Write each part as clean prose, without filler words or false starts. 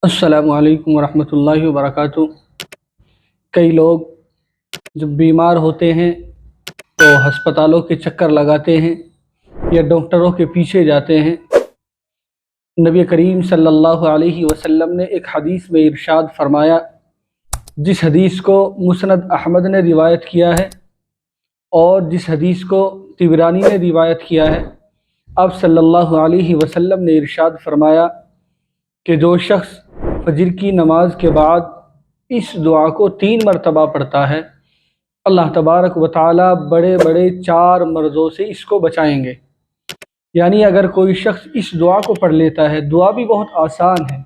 अस्सलामु अलैकुम वरहमतुल्लाहि वबरकातुह। कई लोग जब बीमार होते हैं तो हस्पतालों के चक्कर लगाते हैं या डॉक्टरों के पीछे जाते हैं। नबी करीम सल्लल्लाहु अलैहि वसल्लम ने एक हदीस में इरशाद फरमाया, जिस हदीस को मुस्नद अहमद ने रिवायत किया है और जिस हदीस को तिबरानी ने रिवायत किया है, आप सल्लल्लाहु अलैहि वसल्लम ने इरशाद फरमाया कि जो शख्स फजर की नमाज के बाद इस दुआ को 3 मरतबा पढ़ता है, अल्लाह तबारक व तआला बड़े बड़े 4 मर्ज़ों से इसको बचाएंगे। यानी अगर कोई शख्स इस दुआ को पढ़ लेता है, दुआ भी बहुत आसान है,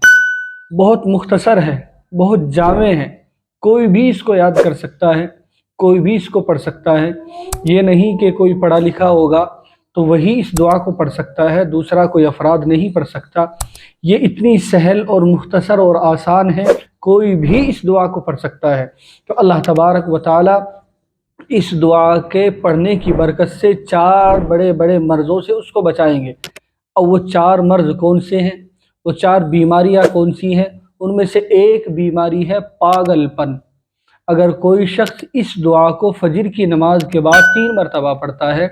बहुत मुख्तसर है, बहुत जामे है, कोई भी इसको याद कर सकता है, कोई भी इसको पढ़ सकता है। ये नहीं कि कोई पढ़ा लिखा होगा तो वही इस दुआ को पढ़ सकता है, दूसरा कोई अफराद नहीं पढ़ सकता। ये इतनी सहल और मुख्तसर और आसान है, कोई भी इस दुआ को पढ़ सकता है। तो अल्लाह तबारक व तआला इस दुआ के पढ़ने की बरकत से 4 बड़े बड़े मर्ज़ों से उसको बचाएंगे। और वो 4 मर्ज़ कौन से हैं, वो 4 बीमारियां कौन सी हैं? उनमें से एक बीमारी है पागलपन। अगर कोई शख्स इस दुआ को फजर की नमाज के बाद 3 मरतबा पढ़ता है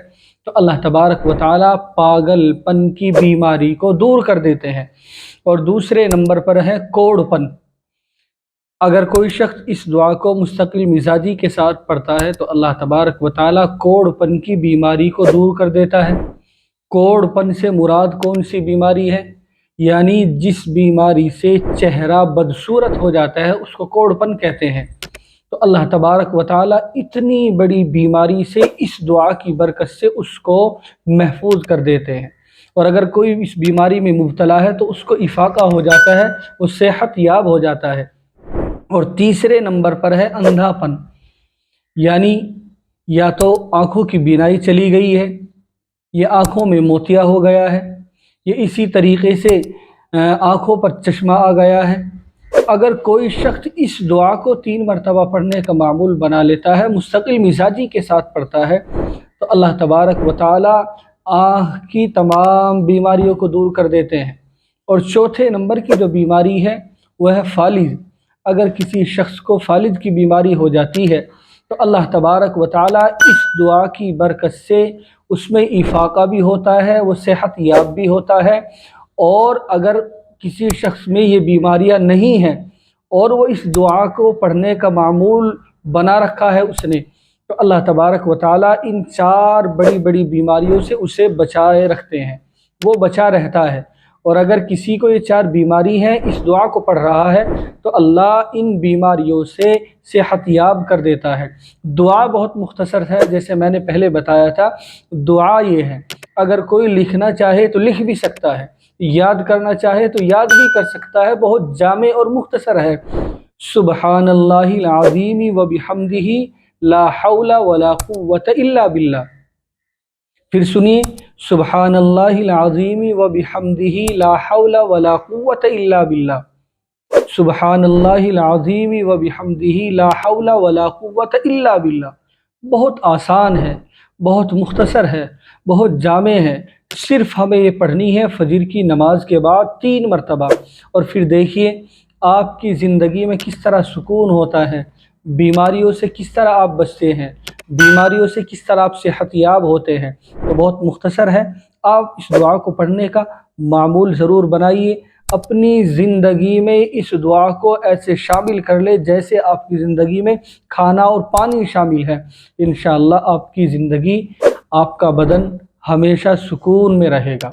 तो अल्लाह तबारक व तआला पागलपन की बीमारी को दूर कर देते हैं। और दूसरे नंबर पर है कोढ़पन। अगर कोई शख्स इस दुआ को मुस्तकिल मिजाजी के साथ पढ़ता है तो अल्लाह तबारक व तआला कोढ़पन की बीमारी को दूर कर देता है। कोढ़पन से मुराद कौन सी बीमारी है? यानी जिस बीमारी से चेहरा बदसूरत हो जाता है उसको कोढ़पन कहते हैं। तो अल्लाह तबारक व तआला इतनी बड़ी बीमारी से इस दुआ की बरकत से उसको महफूज कर देते हैं। और अगर कोई इस बीमारी में मुब्तला है तो उसको इफाका हो जाता है, वो सेहत याब हो जाता है। और तीसरे नंबर पर है अंधापन। यानी या तो आँखों की बीनाई चली गई है, ये आँखों में मोतिया हो गया है, ये इसी तरीक़े से आँखों पर चश्मा आ गया है। अगर कोई शख्स इस दुआ को 3 मरतबा पढ़ने का मामूल बना लेता है, मुस्तकिल मिजाजी के साथ पढ़ता है, तो अल्लाह तबारक व तआला आँख की तमाम बीमारियों को दूर कर देते हैं। और चौथे नंबर की जो बीमारी है वह है फालिज। अगर किसी शख्स को फालिज की बीमारी हो जाती है तो अल्लाह तबारक व तआला इस दुआ की बरकत से उसमें इफाका भी होता है, वो सेहत याब भी होता है। और अगर किसी शख्स में ये बीमारियां नहीं हैं और वो इस दुआ को पढ़ने का मामूल बना रखा है उसने, तो अल्लाह तबारक व तआला इन 4 बड़ी बड़ी बीमारियों से उसे बचाए रखते हैं, वो बचा रहता है। और अगर किसी को ये 4 बीमारी हैं, इस दुआ को पढ़ रहा है तो अल्लाह इन बीमारियों से सेहत याब कर देता है। दुआ बहुत मुख्तसर है, जैसे मैंने पहले बताया था। दुआ ये है, अगर कोई लिखना चाहे तो लिख भी सकता है, याद करना चाहे तो याद भी कर सकता है, बहुत जामे और मुख्तसर है। सुबहानल्लाहिल अज़ीम व बिहम्दिही ला हौला वला कुव्वता इल्ला बिल्लाह। फिर सुनिए, सुबहानल्लाहिल अज़ीम व बिहम्दिही ला हौला वला कुव्वता इल्ला बिल्लाह। सुबहानल्लाहिल अज़ीम व बिहम्दिही ला हौला वला कुव्वता इल्ला बिल्लाह। बहुत आसान है, बहुत मुख्तसर है, बहुत जामे है। सिर्फ हमें ये पढ़नी है फजर की नमाज के बाद 3 मरतबा। और फिर देखिए आपकी ज़िंदगी में किस तरह सुकून होता है, बीमारियों से किस तरह आप बचते हैं, बीमारियों से किस तरह आप सेहतयाब होते हैं। तो बहुत मुख्तसर है, आप इस दुआ को पढ़ने का मामूल ज़रूर बनाइए। अपनी ज़िंदगी में इस दुआ को ऐसे शामिल कर ले जैसे आपकी ज़िंदगी में खाना और पानी शामिल है। इंशाअल्लाह आपकी ज़िंदगी, आपका बदन हमेशा सुकून में रहेगा।